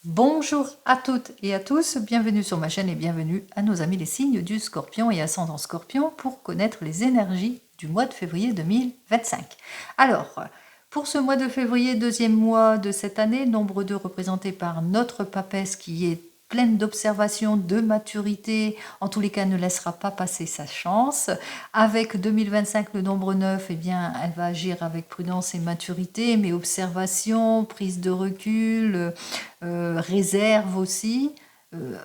Bonjour à toutes et à tous, bienvenue sur ma chaîne et bienvenue à nos amis les signes du Scorpion et ascendant Scorpion pour connaître les énergies du mois de février 2025. Alors, pour ce mois de février, deuxième mois de cette année, nombre 2 représenté par notre papesse qui est pleine d'observation, de maturité, en tous les cas ne laissera pas passer sa chance. Avec 2025, le nombre 9, eh bien, elle va agir avec prudence et maturité, mais observation, prise de recul, réserve aussi.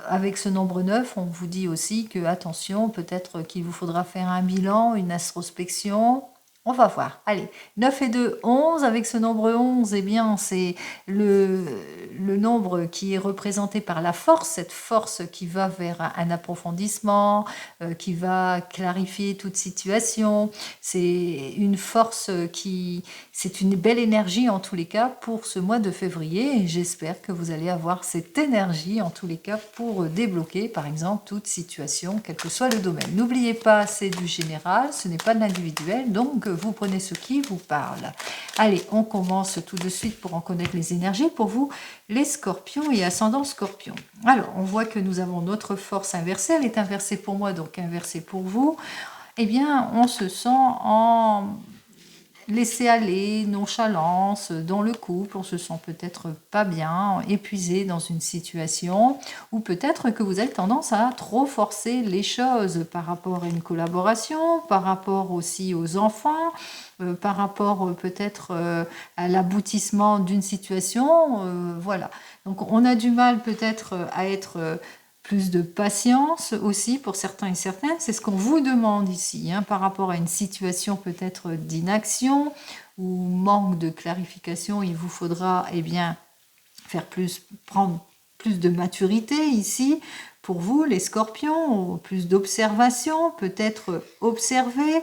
Avec ce nombre 9, on vous dit aussi que, attention, peut-être qu'il vous faudra faire un bilan, une introspection. On va voir. Allez, 9 et 2, 11. Avec ce nombre 11, eh bien, c'est le nombre qui est représenté par la force, cette force qui va vers un approfondissement, qui va clarifier toute situation. C'est une force c'est une belle énergie en tous les cas pour ce mois de février et j'espère que vous allez avoir cette énergie en tous les cas pour débloquer par exemple toute situation, quel que soit le domaine. N'oubliez pas, c'est du général, ce n'est pas de l'individuel, donc vous prenez ce qui vous parle. Allez, on commence tout de suite pour en connaître les énergies pour vous, les scorpions et ascendants scorpions. Alors, on voit que nous avons notre force inversée, elle est inversée pour moi, donc inversée pour vous. Eh bien, on se sent en laisser aller, nonchalance dans le couple, on se sent peut-être pas bien, épuisé dans une situation, ou peut-être que vous avez tendance à trop forcer les choses par rapport à une collaboration, par rapport aussi aux enfants, par rapport peut-être à l'aboutissement d'une situation, voilà. Donc on a du mal peut-être à être plus de patience aussi pour certains et certaines. C'est ce qu'on vous demande ici, hein, par rapport à une situation peut-être d'inaction ou manque de clarification. Il vous faudra bien, prendre plus de maturité ici. Pour vous, les scorpions, plus d'observation, peut-être observer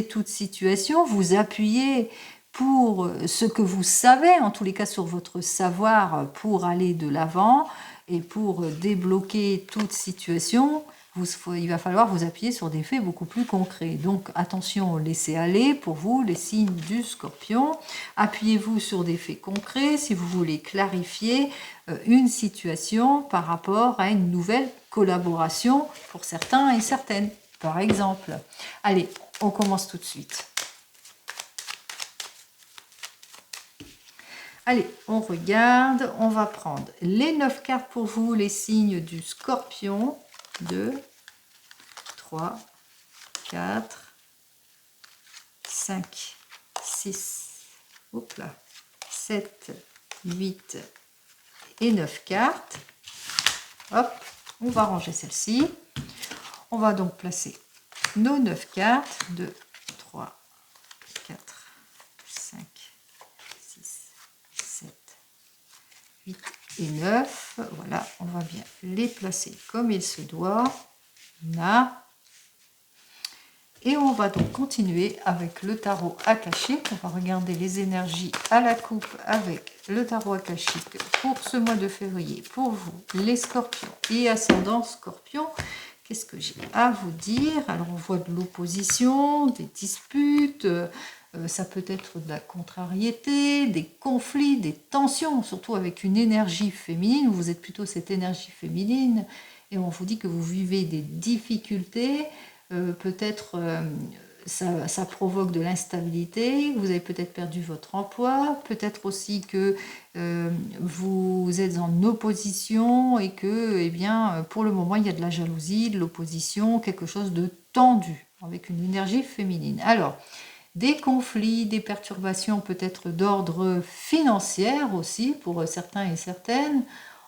toute situation, vous appuyer pour ce que vous savez, en tous les cas sur votre savoir pour aller de l'avant et pour débloquer toute situation, il va falloir vous appuyer sur des faits beaucoup plus concrets. Donc attention, laissez aller pour vous les signes du Scorpion. Appuyez-vous sur des faits concrets si vous voulez clarifier une situation par rapport à une nouvelle collaboration pour certains et certaines, par exemple. Allez, on commence tout de suite. Allez, on regarde, on va prendre les 9 cartes pour vous, les signes du Scorpion. 2, 3, 4, 5, 6, hop là, 7, 8 et 9 cartes. Hop, on va ranger celle-ci. On va donc placer nos 9 cartes. 2, 3, 4, 5, 6, 7, 8 et 9. Voilà, on va bien les placer comme il se doit. Là. Et on va donc continuer avec le tarot akashique. On va regarder les énergies à la coupe avec le tarot akashique pour ce mois de février. Pour vous, les scorpions et ascendants scorpions, qu'est-ce que j'ai à vous dire? Alors on voit de l'opposition, des disputes, ça peut être de la contrariété, des conflits, des tensions, surtout avec une énergie féminine. Vous êtes plutôt cette énergie féminine et on vous dit que vous vivez des difficultés. Peut-être ça provoque de l'instabilité, vous avez peut-être perdu votre emploi, peut-être aussi que vous êtes en opposition et que, eh bien, pour le moment, il y a de la jalousie, de l'opposition, quelque chose de tendu, avec une énergie féminine. Alors, des conflits, des perturbations peut-être d'ordre financier aussi, pour certains et certaines.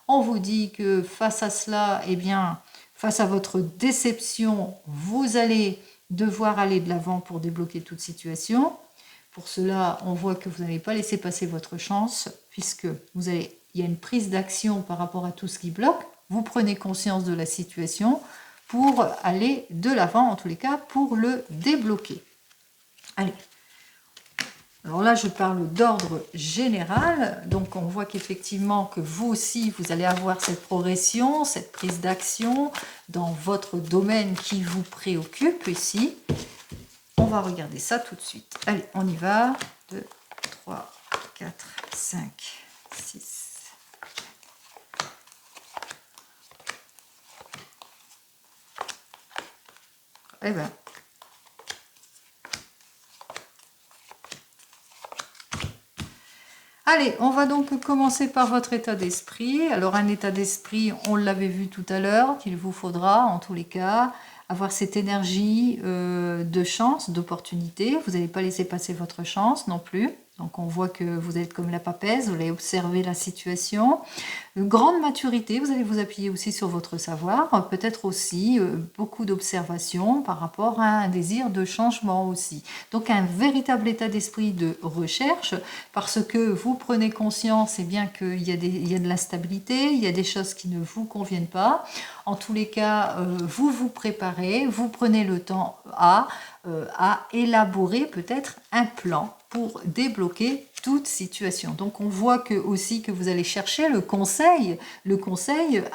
On vous dit que face à cela, eh bien, face à votre déception, vous allez devoir aller de l'avant pour débloquer toute situation. Pour cela, on voit que vous n'allez pas laisser passer votre chance, puisque il y a une prise d'action par rapport à tout ce qui bloque. Vous prenez conscience de la situation pour aller de l'avant, en tous les cas, pour le débloquer. Allez. Alors là, je parle d'ordre général, donc on voit qu'effectivement que vous aussi, vous allez avoir cette progression, cette prise d'action dans votre domaine qui vous préoccupe ici. On va regarder ça tout de suite. Allez, on y va. 2, 3, 4, 5, 6, Eh ben. Allez, on va donc commencer par votre état d'esprit. Alors un état d'esprit, on l'avait vu tout à l'heure, qu'il vous faudra en tous les cas avoir cette énergie de chance, d'opportunité. Vous n'allez pas laisser passer votre chance non plus. Donc on voit que vous êtes comme la papesse, vous allez observer la situation. Une grande maturité, vous allez vous appuyer aussi sur votre savoir, peut-être aussi beaucoup d'observation par rapport à un désir de changement aussi. Donc un véritable état d'esprit de recherche, parce que vous prenez conscience bien qu'il y a de l'instabilité, il y a des choses qui ne vous conviennent pas. En tous les cas, vous vous préparez, vous prenez le temps à élaborer peut-être un plan pour débloquer toute situation. Donc on voit aussi que vous allez chercher le conseil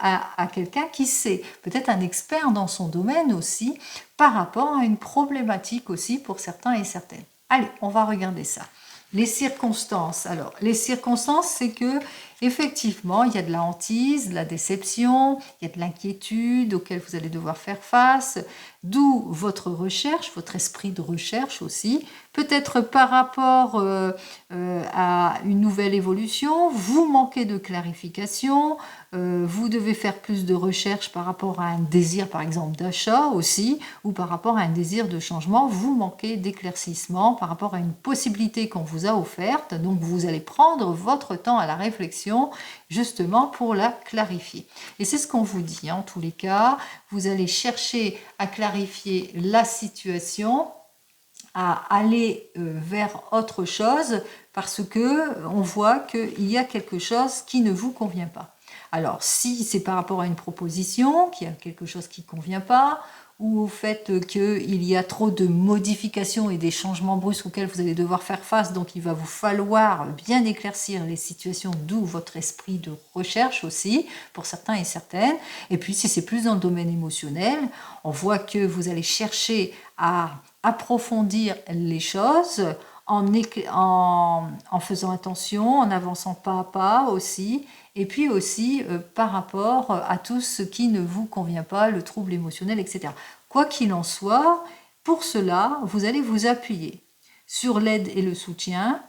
à quelqu'un qui sait, peut-être un expert dans son domaine aussi, par rapport à une problématique aussi pour certains et certaines. Allez, on va regarder ça. Les circonstances. Alors, les circonstances, c'est que effectivement, il y a de la hantise, de la déception, il y a de l'inquiétude auquel vous allez devoir faire face, d'où votre recherche, votre esprit de recherche aussi. Peut-être par rapport à une nouvelle évolution, vous manquez de clarification, vous devez faire plus de recherche par rapport à un désir, par exemple, d'achat aussi, ou par rapport à un désir de changement, vous manquez d'éclaircissement par rapport à une possibilité qu'on vous a offerte, donc vous allez prendre votre temps à la réflexion, justement pour la clarifier. Et c'est ce qu'on vous dit, en tous les cas, vous allez chercher à clarifier la situation, à aller vers autre chose, parce que on voit qu'il y a quelque chose qui ne vous convient pas. Alors, si c'est par rapport à une proposition, qu'il y a quelque chose qui ne convient pas, ou au fait qu'il y a trop de modifications et des changements brusques auxquels vous allez devoir faire face, donc il va vous falloir bien éclaircir les situations, d'où votre esprit de recherche aussi, pour certains et certaines. Et puis, si c'est plus dans le domaine émotionnel, on voit que vous allez chercher à approfondir les choses en faisant attention, en avançant pas à pas aussi, et puis aussi par rapport à tout ce qui ne vous convient pas, le trouble émotionnel, etc. Quoi qu'il en soit, pour cela, vous allez vous appuyer sur l'aide et le soutien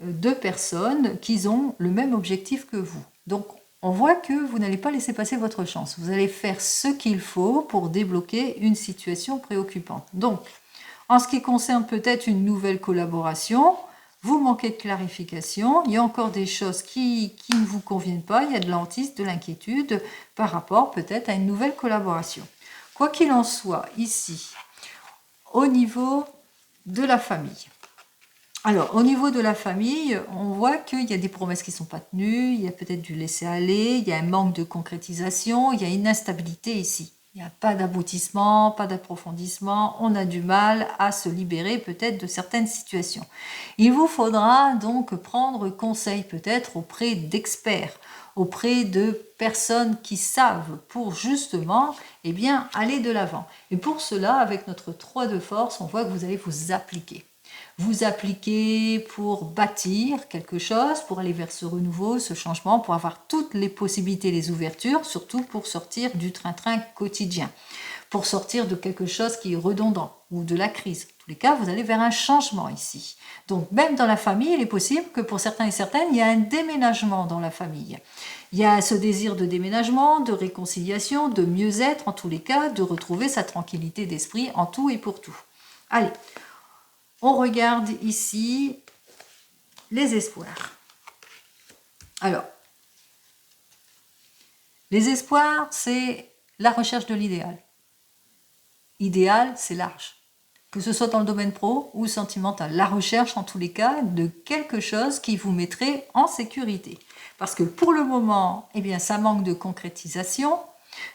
de personnes qui ont le même objectif que vous. Donc, on voit que vous n'allez pas laisser passer votre chance. Vous allez faire ce qu'il faut pour débloquer une situation préoccupante. Donc, en ce qui concerne peut-être une nouvelle collaboration, vous manquez de clarification, il y a encore des choses qui ne vous conviennent pas, il y a de l'hantise, de l'inquiétude par rapport peut-être à une nouvelle collaboration. Quoi qu'il en soit, ici, au niveau de la famille. Alors, au niveau de la famille, on voit qu'il y a des promesses qui ne sont pas tenues, il y a peut-être du laisser-aller, il y a un manque de concrétisation, il y a une instabilité ici. Il n'y a pas d'aboutissement, pas d'approfondissement, on a du mal à se libérer peut-être de certaines situations. Il vous faudra donc prendre conseil peut-être auprès d'experts, auprès de personnes qui savent pour justement aller de l'avant. Et pour cela, avec notre 3 de force, on voit que vous allez vous appliquer. Vous appliquez pour bâtir quelque chose, pour aller vers ce renouveau, ce changement, pour avoir toutes les possibilités, les ouvertures, surtout pour sortir du train-train quotidien, pour sortir de quelque chose qui est redondant ou de la crise. En tous les cas, vous allez vers un changement ici. Donc même dans la famille, il est possible que pour certains et certaines, il y a un déménagement dans la famille. Il y a ce désir de déménagement, de réconciliation, de mieux-être, en tous les cas, de retrouver sa tranquillité d'esprit en tout et pour tout. Allez, on regarde ici les espoirs. Alors, les espoirs, c'est la recherche de l'idéal. Idéal, c'est large. Que ce soit dans le domaine pro ou sentimental. La recherche, en tous les cas, de quelque chose qui vous mettrait en sécurité. Parce que pour le moment, ça manque de concrétisation.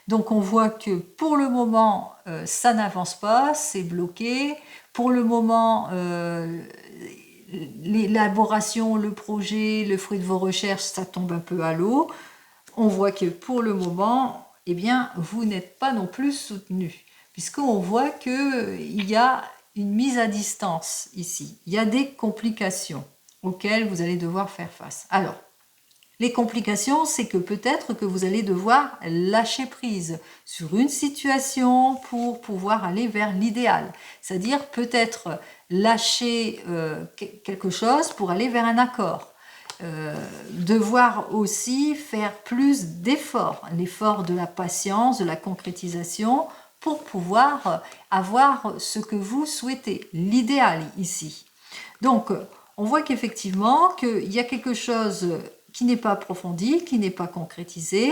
Donc on voit que pour le moment, ça n'avance pas, c'est bloqué. Pour le moment, l'élaboration, le projet, le fruit de vos recherches, ça tombe un peu à l'eau. On voit que pour le moment, vous n'êtes pas non plus soutenu, puisqu'on voit qu'il y a une mise à distance ici. Il y a des complications auxquelles vous allez devoir faire face. Alors, Les complications, c'est que peut-être que vous allez devoir lâcher prise sur une situation pour pouvoir aller vers l'idéal. C'est-à-dire peut-être lâcher quelque chose pour aller vers un accord. Devoir aussi faire plus d'efforts, l'effort de la patience, de la concrétisation, pour pouvoir avoir ce que vous souhaitez, l'idéal ici. Donc, on voit qu'effectivement, qu'il y a quelque chose qui n'est pas approfondi, qui n'est pas concrétisé,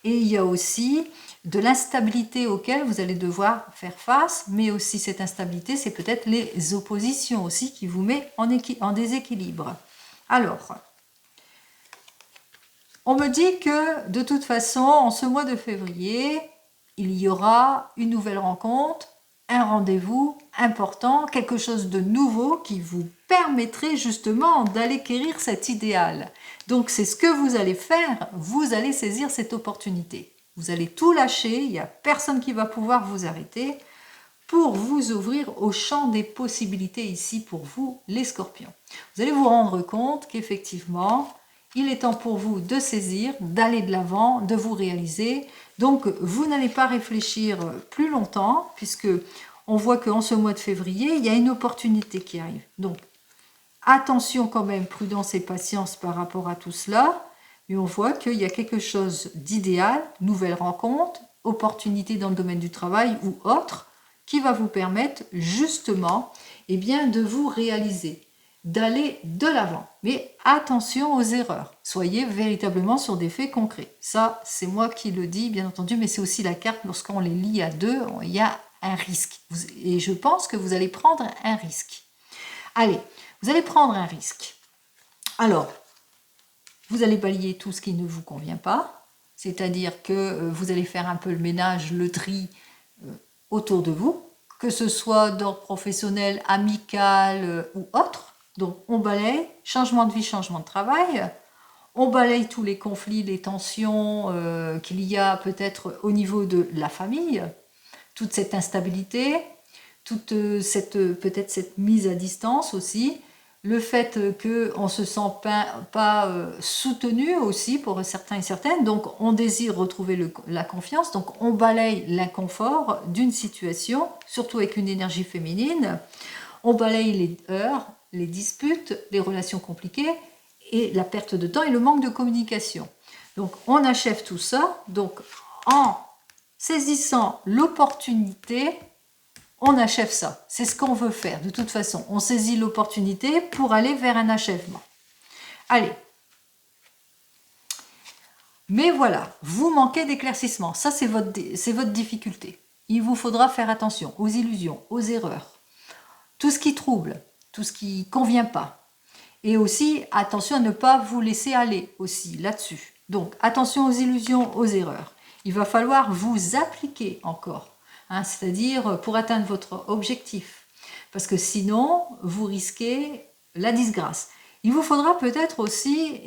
et il y a aussi de l'instabilité auquel vous allez devoir faire face, mais aussi cette instabilité, c'est peut-être les oppositions aussi qui vous met en déséquilibre. Alors, on me dit que de toute façon, en ce mois de février, il y aura une nouvelle rencontre, un rendez-vous important, quelque chose de nouveau qui vous permettrait justement d'aller quérir cet idéal. Donc c'est ce que vous allez faire, vous allez saisir cette opportunité. Vous allez tout lâcher, il n'y a personne qui va pouvoir vous arrêter pour vous ouvrir au champ des possibilités ici pour vous, les scorpions. Vous allez vous rendre compte qu'effectivement, il est temps pour vous de saisir, d'aller de l'avant, de vous réaliser. Donc, vous n'allez pas réfléchir plus longtemps, puisque on voit qu'en ce mois de février, il y a une opportunité qui arrive. Donc, attention quand même, prudence et patience par rapport à tout cela. Mais on voit qu'il y a quelque chose d'idéal, nouvelle rencontre, opportunité dans le domaine du travail ou autre, qui va vous permettre justement de vous réaliser, d'aller de l'avant. Mais attention aux erreurs. Soyez véritablement sur des faits concrets. Ça, c'est moi qui le dis, bien entendu, mais c'est aussi la carte, lorsqu'on les lit à deux, il y a un risque. Et je pense que vous allez prendre un risque. Allez, vous allez prendre un risque. Alors, vous allez balayer tout ce qui ne vous convient pas, c'est-à-dire que vous allez faire un peu le ménage, le tri autour de vous, que ce soit d'ordre professionnel, amical ou autre. Donc on balaye, changement de vie, changement de travail, on balaye tous les conflits, les tensions qu'il y a peut-être au niveau de la famille, toute cette instabilité, toute peut-être cette mise à distance aussi, le fait qu'on ne se sent pas soutenu aussi pour certains et certaines, donc on désire retrouver la confiance, donc on balaye l'inconfort d'une situation, surtout avec une énergie féminine, on balaye les heurts, les disputes, les relations compliquées, et la perte de temps et le manque de communication. Donc on achève tout ça, donc en saisissant l'opportunité, on achève ça. C'est ce qu'on veut faire. De toute façon, on saisit l'opportunité pour aller vers un achèvement. Allez. Mais voilà, vous manquez d'éclaircissement. Ça, c'est votre difficulté. Il vous faudra faire attention aux illusions, aux erreurs, tout ce qui trouble, tout ce qui ne convient pas. Et aussi, attention à ne pas vous laisser aller aussi là-dessus. Donc, attention aux illusions, aux erreurs. Il va falloir vous appliquer encore. C'est-à-dire pour atteindre votre objectif. Parce que sinon, vous risquez la disgrâce. Il vous faudra peut-être aussi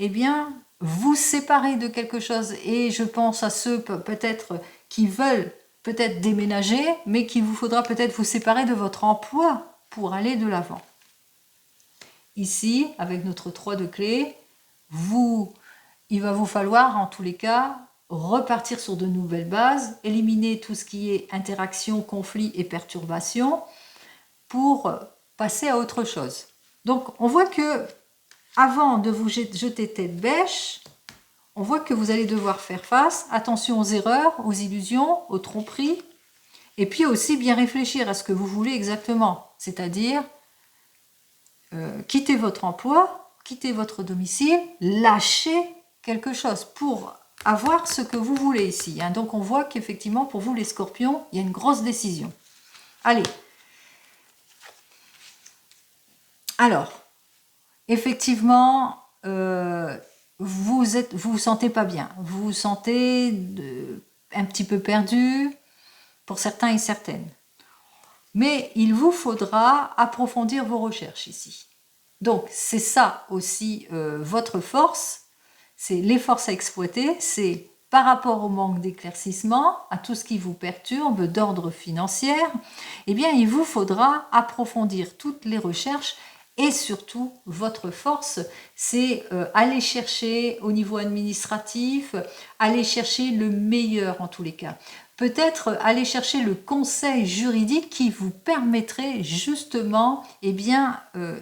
vous séparer de quelque chose. Et je pense à ceux peut-être qui veulent peut-être déménager, mais qu'il vous faudra peut-être vous séparer de votre emploi pour aller de l'avant. Ici, avec notre 3 de clé, il va vous falloir en tous les cas repartir sur de nouvelles bases, éliminer tout ce qui est interaction, conflit et perturbation pour passer à autre chose. Donc on voit que avant de vous jeter tête bêche, on voit que vous allez devoir faire face, attention aux erreurs, aux illusions, aux tromperies, et puis aussi bien réfléchir à ce que vous voulez exactement, c'est-à-dire quitter votre emploi, quitter votre domicile, lâcher quelque chose pour avoir ce que vous voulez ici. Donc on voit qu'effectivement pour vous les scorpions, il y a une grosse décision. Allez. Alors, effectivement, vous vous sentez pas bien. Vous vous sentez un petit peu perdu pour certains et certaines. Mais il vous faudra approfondir vos recherches ici. Donc c'est ça aussi votre force. C'est les forces à exploiter, c'est par rapport au manque d'éclaircissement, à tout ce qui vous perturbe d'ordre financier, il vous faudra approfondir toutes les recherches Et surtout, votre force, c'est aller chercher au niveau administratif, aller chercher le meilleur en tous les cas. Peut-être aller chercher le conseil juridique qui vous permettrait justement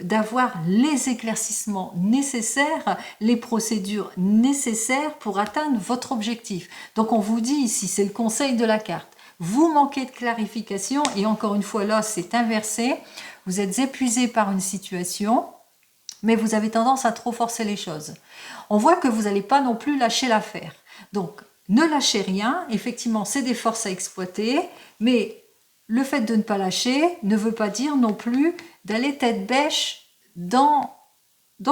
d'avoir les éclaircissements nécessaires, les procédures nécessaires pour atteindre votre objectif. Donc on vous dit ici, c'est le conseil de la carte. Vous manquez de clarification et encore une fois là, c'est inversé. Vous êtes épuisé par une situation, mais vous avez tendance à trop forcer les choses. On voit que vous n'allez pas non plus lâcher l'affaire. Donc, ne lâchez rien. Effectivement, c'est des forces à exploiter, mais le fait de ne pas lâcher ne veut pas dire non plus d'aller tête bêche dans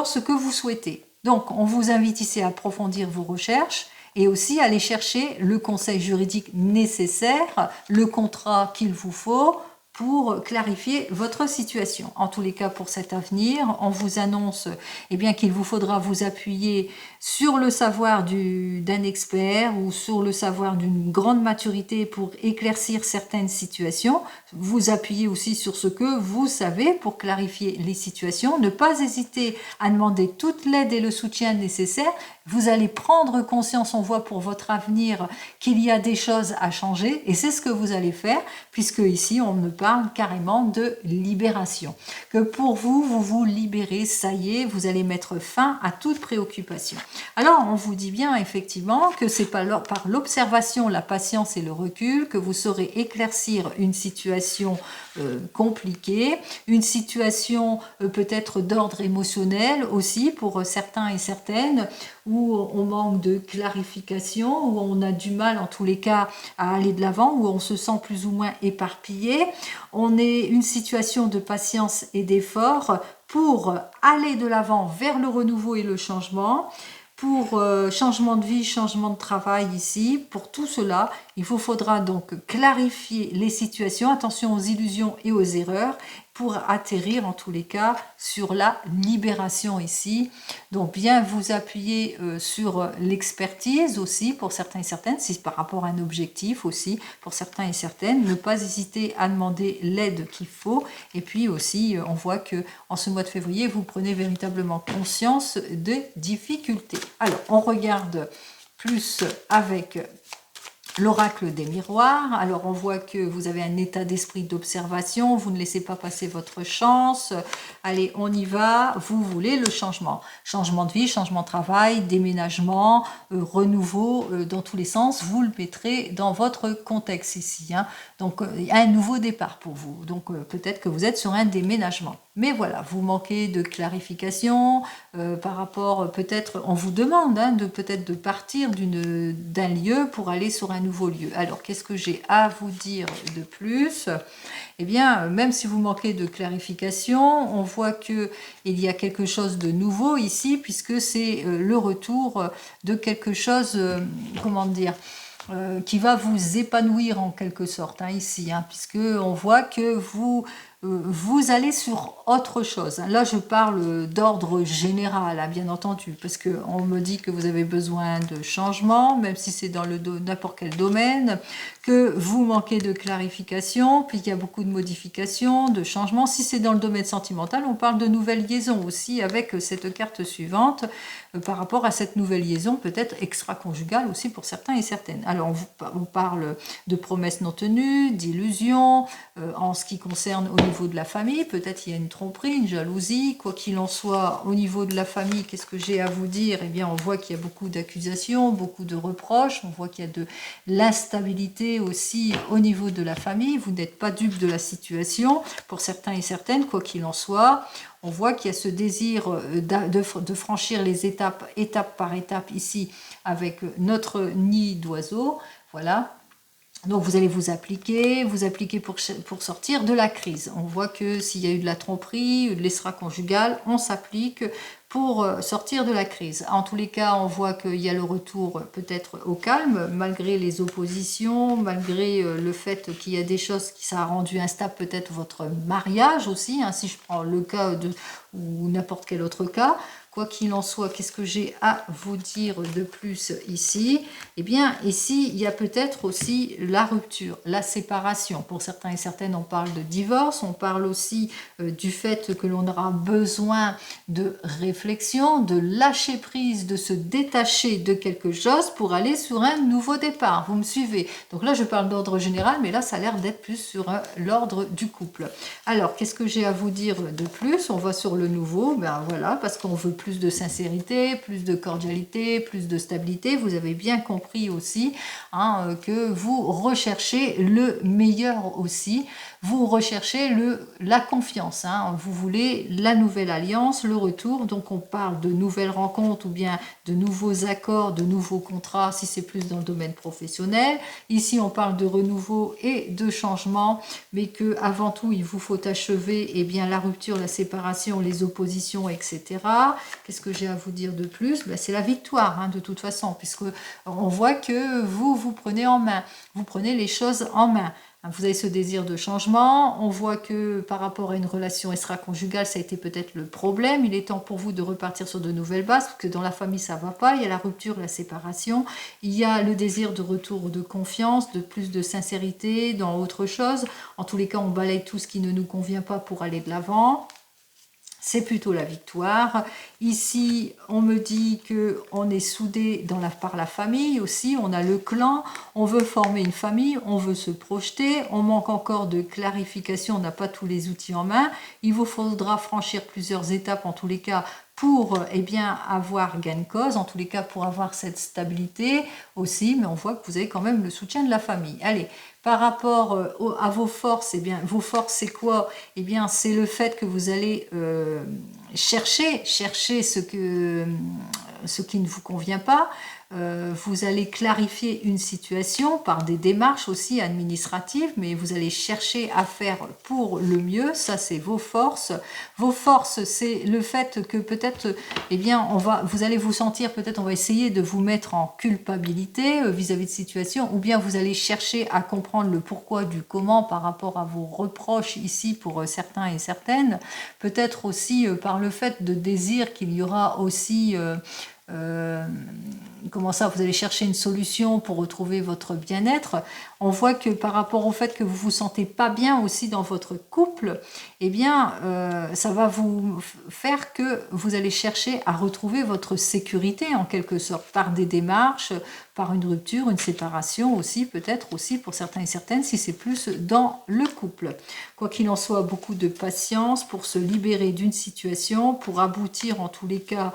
ce que vous souhaitez. Donc, on vous invite ici à approfondir vos recherches et aussi aller chercher le conseil juridique nécessaire, le contrat qu'il vous faut pour clarifier votre situation. En tous les cas, pour cet avenir, on vous annonce qu'il vous faudra vous appuyer sur le savoir d'un expert ou sur le savoir d'une grande maturité pour éclaircir certaines situations. Vous appuyez aussi sur ce que vous savez pour clarifier les situations. Ne pas hésiter à demander toute l'aide et le soutien nécessaires. Vous allez prendre conscience, on voit pour votre avenir, qu'il y a des choses à changer et c'est ce que vous allez faire puisque ici on me parle carrément de libération. Que pour vous, vous vous libérez, ça y est, vous allez mettre fin à toute préoccupation. Alors on vous dit bien effectivement que c'est par l'observation, la patience et le recul que vous saurez éclaircir une situation compliquée, une situation peut-être d'ordre émotionnel aussi pour certains et certaines, où on manque de clarification, où on a du mal en tous les cas à aller de l'avant, où on se sent plus ou moins éparpillé. On est une situation de patience et d'effort pour aller de l'avant vers le renouveau et le changement. Pour changement de vie, changement de travail ici, pour tout cela, il vous faudra donc clarifier les situations, attention aux illusions et aux erreurs, pour atterrir en tous les cas sur la libération ici. Donc bien vous appuyer sur l'expertise aussi pour certains et certaines, si c'est par rapport à un objectif aussi pour certains et certaines, ne pas hésiter à demander l'aide qu'il faut. Et puis aussi, on voit que en ce mois de février, vous prenez véritablement conscience des difficultés. Alors, on regarde plus avec l'oracle des miroirs. Alors on voit que vous avez un état d'esprit d'observation, vous ne laissez pas passer votre chance. Allez, on y va, vous voulez le changement. Changement de vie, changement de travail, déménagement, renouveau, dans tous les sens, vous le mettrez dans votre contexte ici. Donc il y a un nouveau départ pour vous. Donc peut-être que vous êtes sur un déménagement. Mais voilà, vous manquez de clarification par rapport, peut-être, on vous demande peut-être de partir d'un lieu pour aller sur un nouveau lieu. Alors, qu'est-ce que j'ai à vous dire de plus? Eh bien, même si vous manquez de clarification, on voit qu'il y a quelque chose de nouveau ici, puisque c'est le retour de quelque chose, comment dire, qui va vous épanouir en quelque sorte, ici, puisque on voit que vous allez sur autre chose. Là, je parle d'ordre général, bien entendu, parce qu'on me dit que vous avez besoin de changement, même si c'est dans n'importe quel domaine, que vous manquez de clarification, puis qu'il y a beaucoup de modifications, de changements. Si c'est dans le domaine sentimental, on parle de nouvelle liaison aussi, avec cette carte suivante, par rapport à cette nouvelle liaison, peut-être extra-conjugale aussi pour certains et certaines. Alors, on parle de promesses non tenues, d'illusions, en ce qui concerne au niveau de la famille, peut-être il y a une tromperie, une jalousie, quoi qu'il en soit, au niveau de la famille, qu'est-ce que j'ai à vous dire? Eh bien, on voit qu'il y a beaucoup d'accusations, beaucoup de reproches, on voit qu'il y a de l'instabilité aussi au niveau de la famille, vous n'êtes pas dupe de la situation, pour certains et certaines, quoi qu'il en soit. On voit qu'il y a ce désir de franchir les étape par étape ici avec notre nid d'oiseau. Voilà. Donc vous allez vous appliquer pour sortir de la crise. On voit que s'il y a eu de la tromperie, de l'extra-conjugal, on s'applique pour sortir de la crise. En tous les cas, on voit qu'il y a le retour peut-être au calme, malgré les oppositions, malgré le fait qu'il y a des choses qui ça a rendu instable peut-être votre mariage aussi, si je prends le cas ou n'importe quel autre cas. Quoi qu'il en soit, qu'est-ce que j'ai à vous dire de plus ici? Eh bien, ici, il y a peut-être aussi la rupture, la séparation. Pour certains et certaines, on parle de divorce, on parle aussi du fait que l'on aura besoin de réflexion, de lâcher prise, de se détacher de quelque chose pour aller sur un nouveau départ. Vous me suivez? Donc là, je parle d'ordre général, mais là, ça a l'air d'être plus sur l'ordre du couple. Alors, qu'est-ce que j'ai à vous dire de plus? On va sur le nouveau, ben voilà, parce qu'on veut plus de sincérité, plus de cordialité, plus de stabilité. Vous avez bien compris aussi hein, que vous recherchez le meilleur aussi. Vous recherchez la confiance. Hein. Vous voulez la nouvelle alliance, le retour. Donc, on parle de nouvelles rencontres ou bien de nouveaux accords, de nouveaux contrats, si c'est plus dans le domaine professionnel. Ici, on parle de renouveau et de changement, mais que avant tout, il vous faut achever eh bien, la rupture, la séparation, les oppositions, etc. Qu'est-ce que j'ai à vous dire de plus? Ben, c'est la victoire, hein, de toute façon, puisque on voit que vous prenez en main, vous prenez les choses en main. Vous avez ce désir de changement, on voit que par rapport à une relation extra-conjugale, ça a été peut-être le problème. Il est temps pour vous de repartir sur de nouvelles bases, parce que dans la famille, ça ne va pas. Il y a la rupture, la séparation, il y a le désir de retour de confiance, de plus de sincérité dans autre chose. En tous les cas, on balaye tout ce qui ne nous convient pas pour aller de l'avant. C'est plutôt la victoire. Ici, on me dit qu'on est soudé par la famille aussi, on a le clan, on veut former une famille, on veut se projeter, on manque encore de clarification, on n'a pas tous les outils en main. Il vous faudra franchir plusieurs étapes en tous les cas pour eh bien, avoir gain de cause, en tous les cas pour avoir cette stabilité aussi, mais on voit que vous avez quand même le soutien de la famille. Allez, par rapport à vos forces, eh bien, vos forces c'est quoi? Eh bien, c'est le fait que vous allez chercher ce qui ne vous convient pas. Vous allez clarifier une situation par des démarches aussi administratives, mais vous allez chercher à faire pour le mieux. Ça, c'est vos forces. Vos forces, c'est le fait que peut-être, eh bien, vous allez vous sentir, peut-être on va essayer de vous mettre en culpabilité vis-à-vis de situation, ou bien vous allez chercher à comprendre le pourquoi du comment par rapport à vos reproches ici pour certains et certaines. Peut-être aussi par le fait de désir qu'il y aura aussi... comment ça, vous allez chercher une solution pour retrouver votre bien-être. On voit que par rapport au fait que vous vous sentez pas bien aussi dans votre couple, eh bien, ça va vous faire que vous allez chercher à retrouver votre sécurité en quelque sorte par des démarches, par une rupture, une séparation aussi, peut-être aussi pour certains et certaines, si c'est plus dans le couple. Quoi qu'il en soit, beaucoup de patience pour se libérer d'une situation, pour aboutir en tous les cas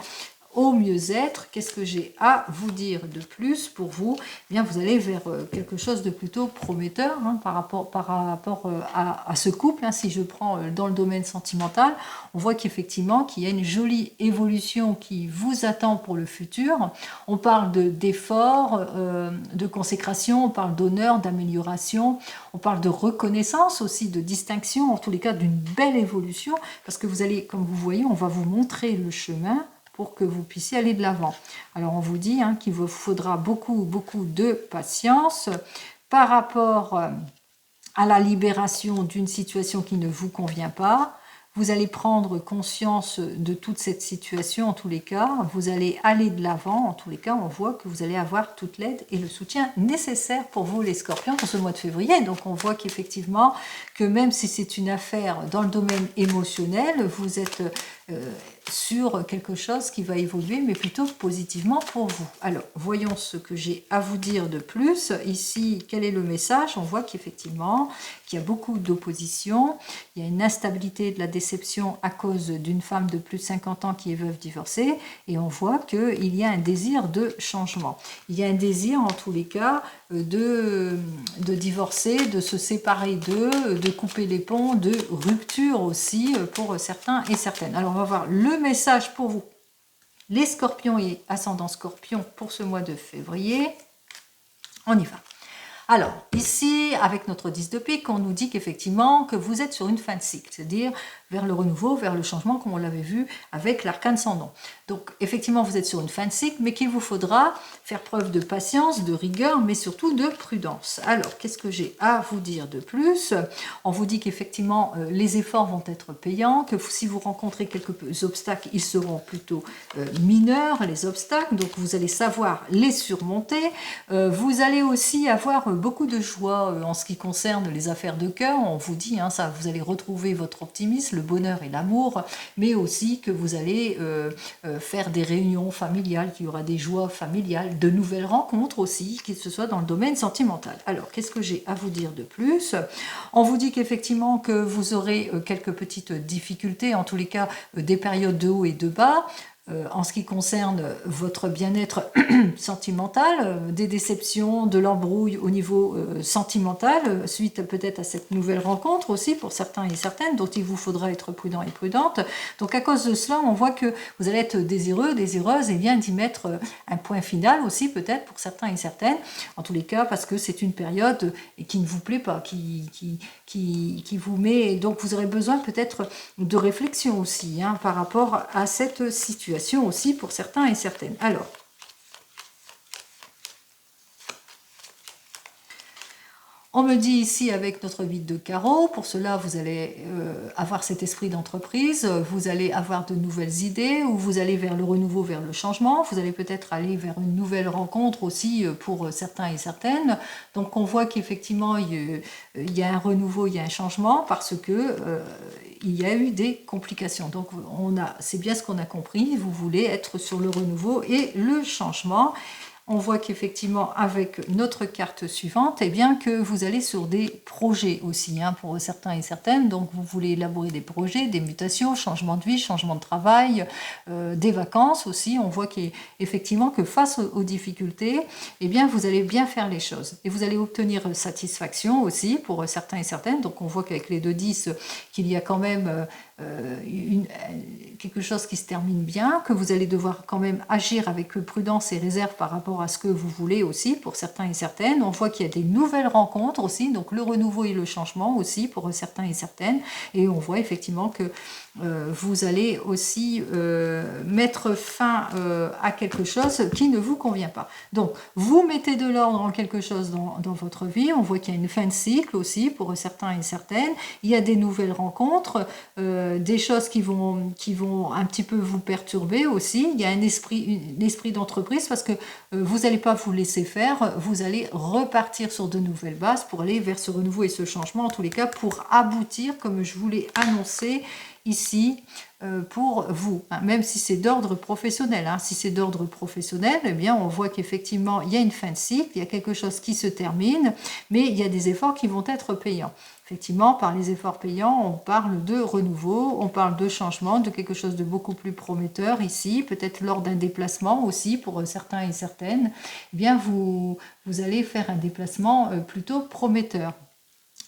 au mieux-être. Qu'est-ce que j'ai à vous dire de plus pour vous? Eh bien, vous allez vers quelque chose de plutôt prometteur hein, par rapport à ce couple. Hein, si je prends dans le domaine sentimental, on voit qu'effectivement qu'il y a une jolie évolution qui vous attend pour le futur. On parle d'efforts, de consécration, on parle d'honneur, d'amélioration, on parle de reconnaissance aussi, de distinction, en tous les cas d'une belle évolution, parce que vous allez, comme vous voyez, on va vous montrer le chemin pour que vous puissiez aller de l'avant. Alors on vous dit hein, qu'il vous faudra beaucoup de patience par rapport à la libération d'une situation qui ne vous convient pas. Vous allez prendre conscience de toute cette situation en tous les cas, vous allez aller de l'avant, en tous les cas on voit que vous allez avoir toute l'aide et le soutien nécessaire pour vous les scorpions pour ce mois de février. Donc on voit qu'effectivement que même si c'est une affaire dans le domaine émotionnel, vous êtes sur quelque chose qui va évoluer, mais plutôt positivement pour vous. Alors, voyons ce que j'ai à vous dire de plus. Ici, quel est le message? On voit qu'effectivement, qu'il y a beaucoup d'opposition, il y a une instabilité de la déception à cause d'une femme de plus de 50 ans qui est veuve divorcée, et on voit qu'il y a un désir de changement. Il y a un désir, en tous les cas, de divorcer, de se séparer d'eux, de couper les ponts, de rupture aussi pour certains et certaines. Alors, on va voir le message pour vous, les scorpions et ascendant scorpion pour ce mois de février. On y va. Alors, ici, avec notre 10 de pique, on nous dit qu'effectivement, que vous êtes sur une fin de cycle, c'est-à-dire vers le renouveau, vers le changement, comme on l'avait vu avec l'arcane sans nom. Donc effectivement, vous êtes sur une fin de cycle, mais qu'il vous faudra faire preuve de patience, de rigueur, mais surtout de prudence. Alors, qu'est-ce que j'ai à vous dire de plus? On vous dit qu'effectivement, les efforts vont être payants, que si vous rencontrez quelques obstacles, ils seront plutôt mineurs, les obstacles, donc vous allez savoir les surmonter. Vous allez aussi avoir beaucoup de joie en ce qui concerne les affaires de cœur. On vous dit, hein, ça, vous allez retrouver votre optimisme, le bonheur et l'amour, mais aussi que vous allez faire des réunions familiales, qu'il y aura des joies familiales, de nouvelles rencontres aussi, que ce soit dans le domaine sentimental. Alors, qu'est-ce que j'ai à vous dire de plus? On vous dit qu'effectivement que vous aurez quelques petites difficultés, en tous les cas des périodes de haut et de bas. En ce qui concerne votre bien-être sentimental, des déceptions, de l'embrouille au niveau sentimental, suite peut-être à cette nouvelle rencontre aussi pour certains et certaines, dont il vous faudra être prudent et prudente. Donc à cause de cela, on voit que vous allez être désireux, désireuse, et bien d'y mettre un point final aussi peut-être pour certains et certaines, en tous les cas parce que c'est une période qui ne vous plaît pas, qui vous met, donc vous aurez besoin peut-être de réflexion aussi hein, par rapport à cette situation aussi pour certains et certaines. Alors, on me dit ici avec notre 8 de carreau, pour cela vous allez avoir cet esprit d'entreprise, vous allez avoir de nouvelles idées, ou vous allez vers le renouveau, vers le changement, vous allez peut-être aller vers une nouvelle rencontre aussi pour certains et certaines. Donc on voit qu'effectivement il y a un renouveau, il y a un changement parce que il y a eu des complications. Donc c'est bien ce qu'on a compris, vous voulez être sur le renouveau et le changement. On voit qu'effectivement, avec notre carte suivante, eh bien que vous allez sur des projets aussi, hein, pour certains et certaines. Donc, vous voulez élaborer des projets, des mutations, changement de vie, changement de travail, des vacances aussi. On voit qu'effectivement, que face aux difficultés, eh bien, vous allez bien faire les choses. Et vous allez obtenir satisfaction aussi pour certains et certaines. Donc, on voit qu'avec les 2-10, qu'il y a quand même quelque chose qui se termine bien, que vous allez devoir quand même agir avec prudence et réserve par rapport à ce que vous voulez aussi pour certains et certaines. On voit qu'il y a des nouvelles rencontres aussi, donc le renouveau et le changement aussi pour certains et certaines. Et on voit effectivement que vous allez aussi mettre fin à quelque chose qui ne vous convient pas. Donc, vous mettez de l'ordre en quelque chose dans votre vie. On voit qu'il y a une fin de cycle aussi pour certains et certaines. Il y a des nouvelles rencontres, des choses qui vont un petit peu vous perturber aussi. Il y a un esprit d'entreprise parce que vous n'allez pas vous laisser faire. Vous allez repartir sur de nouvelles bases pour aller vers ce renouveau et ce changement, en tous les cas, pour aboutir, comme je vous l'ai annoncé, ici pour vous, hein, même si c'est d'ordre professionnel. Hein. Si c'est d'ordre professionnel, eh bien, on voit qu'effectivement, il y a une fin de cycle, il y a quelque chose qui se termine, mais il y a des efforts qui vont être payants. Effectivement, par les efforts payants, on parle de renouveau, on parle de changement, de quelque chose de beaucoup plus prometteur ici, peut-être lors d'un déplacement aussi pour certains et certaines. Eh bien, vous allez faire un déplacement plutôt prometteur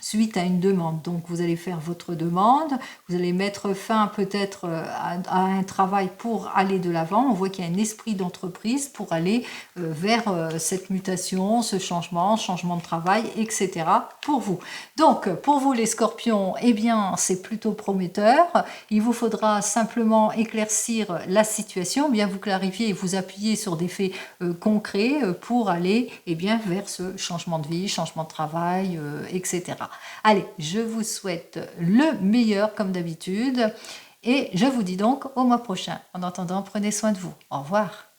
suite à une demande. Donc vous allez faire votre demande, vous allez mettre fin peut-être à un travail pour aller de l'avant. On voit qu'il y a un esprit d'entreprise pour aller vers cette mutation, ce changement de travail, etc. pour vous. Donc pour vous les scorpions, eh bien c'est plutôt prometteur. Il vous faudra simplement éclaircir la situation, bien vous clarifier et vous appuyer sur des faits concrets pour aller bien vers ce changement de vie, changement de travail, etc. Allez, je vous souhaite le meilleur comme d'habitude et je vous dis donc au mois prochain. En attendant, prenez soin de vous. Au revoir.